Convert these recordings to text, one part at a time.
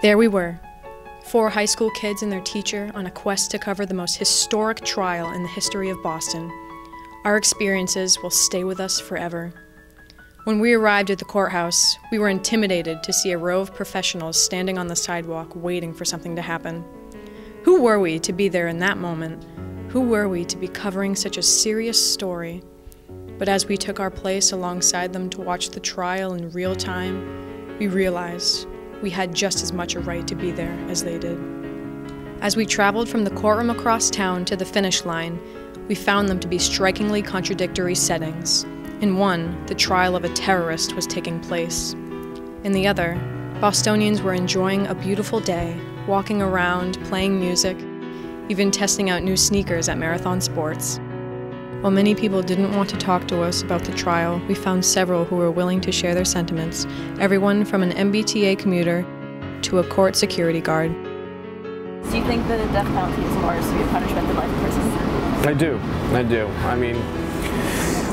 There we were, 4 high school kids and their teacher on a quest to cover the most historic trial in the history of Boston. Our experiences will stay with us forever. When we arrived at the courthouse, we were intimidated to see a row of professionals standing on the sidewalk waiting for something to happen. Who were we to be there in that moment? Who were we to be covering such a serious story? But as we took our place alongside them to watch the trial in real time, we realized we had just as much a right to be there as they did. As we traveled from the courtroom across town to the finish line, we found them to be strikingly contradictory settings. In one, the trial of a terrorist was taking place. In the other, Bostonians were enjoying a beautiful day, walking around, playing music, even testing out new sneakers at Marathon Sports. While many people didn't want to talk to us about the trial, we found several who were willing to share their sentiments, everyone from an MBTA commuter to a court security guard. Do you think that the death penalty is more severe punishment than life in prison? I do. I mean,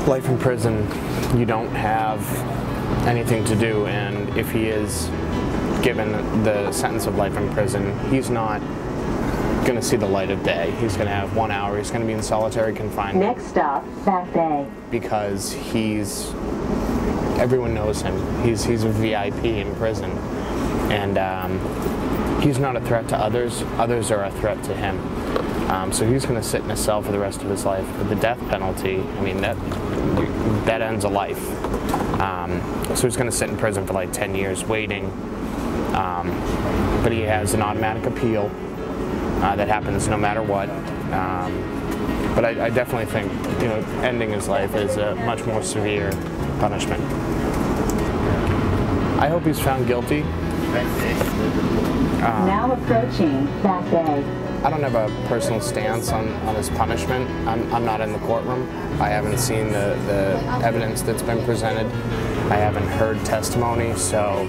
life in prison, you don't have anything to do, and if he is given the sentence of life in prison, he's not going to see the light of day. He's going to have 1 hour. He's going to be in solitary confinement. Next stop, Back Bay. Because everyone knows him. He's a VIP in prison, and he's not a threat to others. Others are a threat to him. So he's going to sit in a cell for the rest of his life. But the death penalty, I mean, that ends a life. So he's going to sit in prison for like 10 years waiting. But he has an automatic appeal that happens no matter what. But I definitely think, ending his life is a much more severe punishment. I hope he's found guilty. Now approaching Back Bay. I don't have a personal stance on his punishment. I'm not in the courtroom. I haven't seen the evidence that's been presented. I haven't heard testimony, so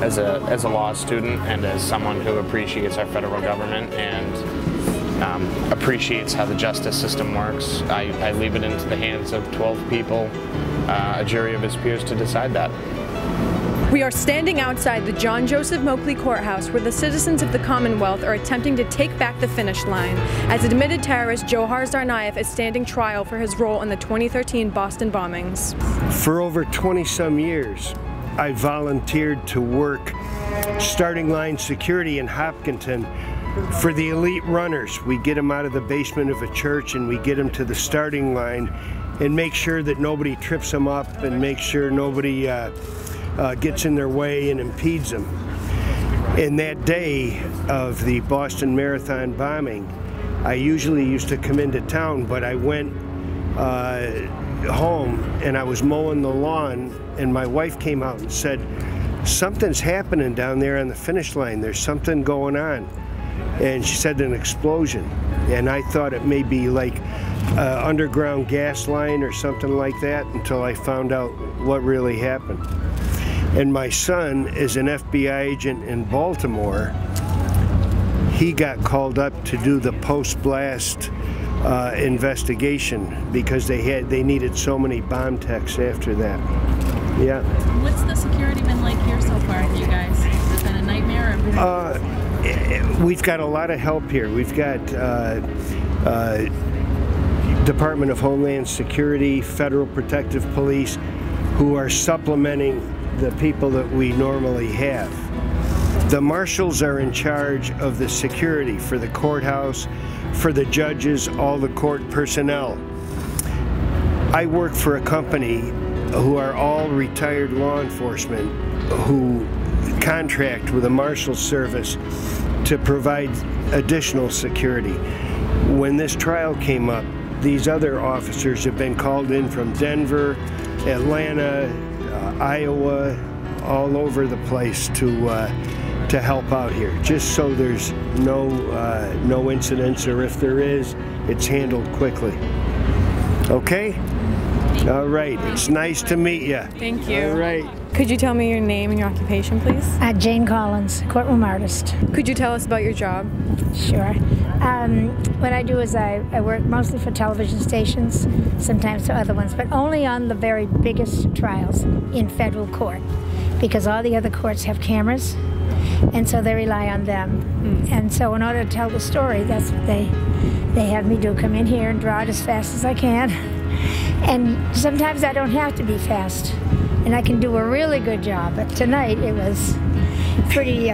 as a law student and as someone who appreciates our federal government and appreciates how the justice system works, I leave it into the hands of 12 people, a jury of his peers, to decide that. We are standing outside the John Joseph Moakley Courthouse where the citizens of the Commonwealth are attempting to take back the finish line as admitted terrorist Dzhokhar Tsarnaev is standing trial for his role in the 2013 Boston bombings. For over 20-some years, I volunteered to work starting line security in Hopkinton for the elite runners. We get them out of the basement of a church and we get them to the starting line and make sure that nobody trips them up and make sure nobody gets in their way and impedes them. In that day of the Boston Marathon bombing, I usually used to come into town, but I went home and I was mowing the lawn and my wife came out and said, "Something's happening down there on the finish line. There's something going on." And she said an explosion. And I thought it may be like underground gas line or something like that until I found out what really happened. And my son is an FBI agent in Baltimore. He got called up to do the post-blast investigation because they needed so many bomb techs after that. Yeah. What's the security been like here so far with you guys? Has it been a nightmare? Or we've got a lot of help here. We've got Department of Homeland Security, Federal Protective Police, who are supplementing the people that we normally have. The marshals are in charge of the security for the courthouse, for the judges, all the court personnel. I work for a company who are all retired law enforcement who contract with the Marshals Service to provide additional security. When this trial came up, these other officers have been called in from Denver, Atlanta, Iowa, all over the place to help out here, just so there's no incidents, or if there is, it's handled quickly. Okay? All right. It's nice to meet you. Thank you. All right. Could you tell me your name and your occupation, please? Jane Collins, courtroom artist. Could you tell us about your job? Sure. What I do is I work mostly for television stations, sometimes for other ones, but only on the very biggest trials in federal court. because all the other courts have cameras, and so they rely on them. And so in order to tell the story, that's what they have me do, come in here and draw it as fast as I can. And sometimes I don't have to be fast, and I can do a really good job. But tonight it was pretty,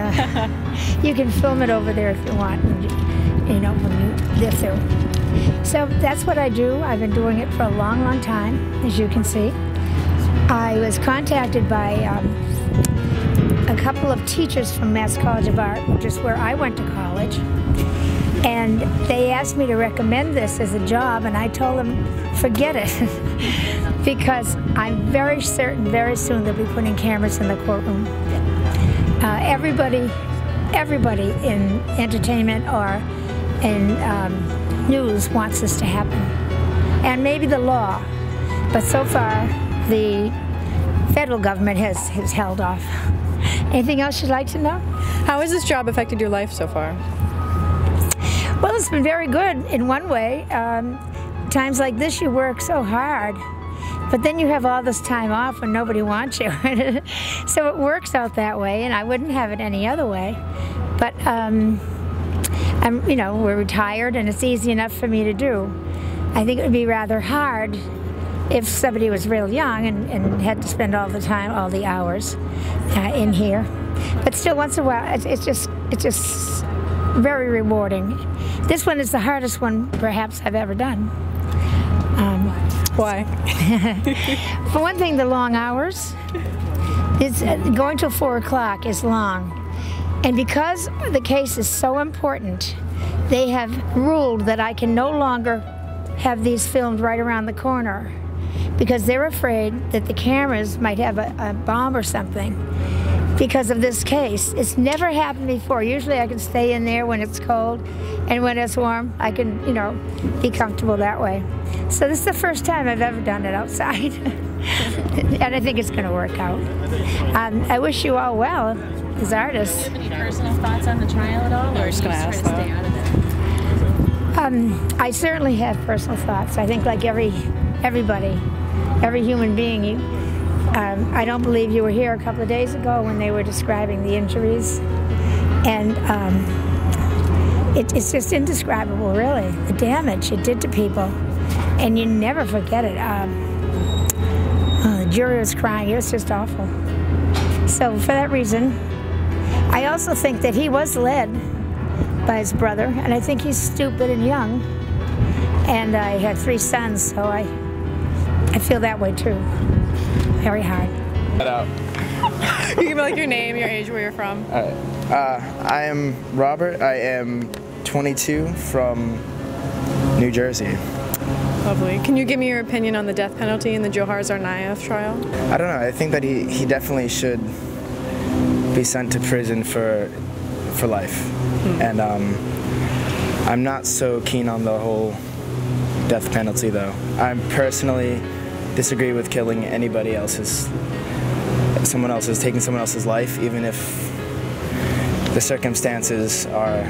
you can film it over there if you want, you know, when you live through. So that's what I do. I've been doing it for a long, long time, as you can see. I was contacted by a couple of teachers from Mass College of Art, which is where I went to college, and they asked me to recommend this as a job, and I told them, forget it, because I'm very certain very soon they'll be putting cameras in the courtroom. Everybody in entertainment or in news wants this to happen, and maybe the law, but so far the federal government has held off. Anything else you'd like to know? How has this job affected your life so far? Well, it's been very good in one way. Times like this you work so hard, but then you have all this time off when nobody wants you. So it works out that way, and I wouldn't have it any other way. But we're retired, and it's easy enough for me to do. I think it would be rather hard if somebody was real young and had to spend all the time, all the hours in here. But still, once in a while, it's just very rewarding. This one is the hardest one, perhaps, I've ever done. Why? For one thing, the long hours. It's going till 4 o'clock is long. And because the case is so important, they have ruled that I can no longer have these filmed right around the corner, because they're afraid that the cameras might have a bomb or something because of this case. It's never happened before. Usually I can stay in there when it's cold, and when it's warm, I can, be comfortable that way. So this is the first time I've ever done it outside, and I think it's going to work out. I wish you all well as artists. Do you have any personal thoughts on the trial at all, or are you just trying to stay out of it? I certainly have personal thoughts. I think like everybody, every human being. I don't believe you were here a couple of days ago when they were describing the injuries, and it's just indescribable, really, the damage it did to people, and you never forget it. The jury was crying. It was just awful. So for that reason, I also think that he was led by his brother, and I think he's stupid and young, and I had 3 sons, so I feel that way too. Very hard. You give me like your name, your age, where you're from. I am Robert. I am 22 from New Jersey. Lovely. Can you give me your opinion on the death penalty in the Dzhokhar Tsarnaev trial? I don't know. I think that he definitely should be sent to prison for life. And I'm not so keen on the whole death penalty, though. I personally disagree with killing anybody else's, taking someone else's life, even if the circumstances are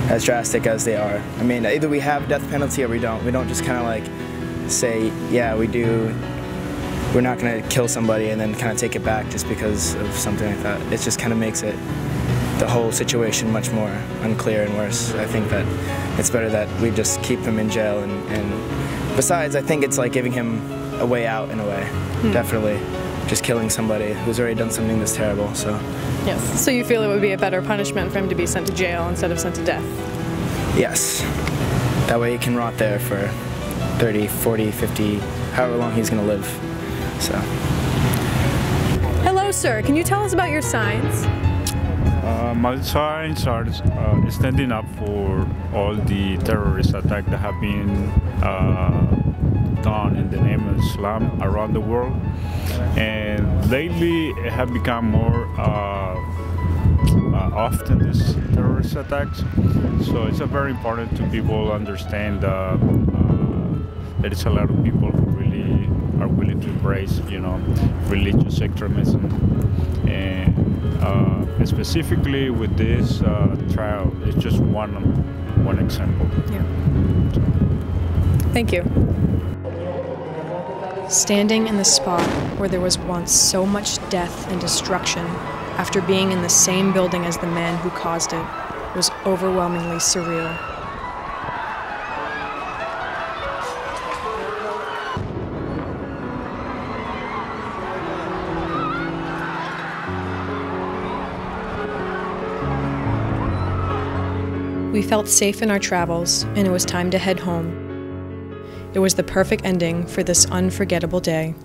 as drastic as they are. I mean, either we have death penalty or we don't. We don't just kind of like say, yeah, we do. We're not going to kill somebody and then kind of take it back just because of something like that. It just kind of makes the whole situation much more unclear and worse. I think that it's better that we just keep him in jail, and besides, I think it's like giving him a way out in a way. Definitely just killing somebody who's already done something this terrible. So yes. So you feel it would be a better punishment for him to be sent to jail instead of sent to death? Yes. That way he can rot there for 30, 40, 50, however long he's going to live. So. Hello, sir. Can you tell us about your signs? My signs are standing up for all the terrorist attacks that have been done in the name of Islam around the world, and lately it have become more often these terrorist attacks. So it's very important to people understand that there is a lot of people who really are willing to embrace, religious extremism, and specifically with this trial, it's just one example. Yeah. Thank you. Standing in the spot where there was once so much death and destruction after being in the same building as the man who caused it was overwhelmingly surreal. We felt safe in our travels, and it was time to head home. It was the perfect ending for this unforgettable day.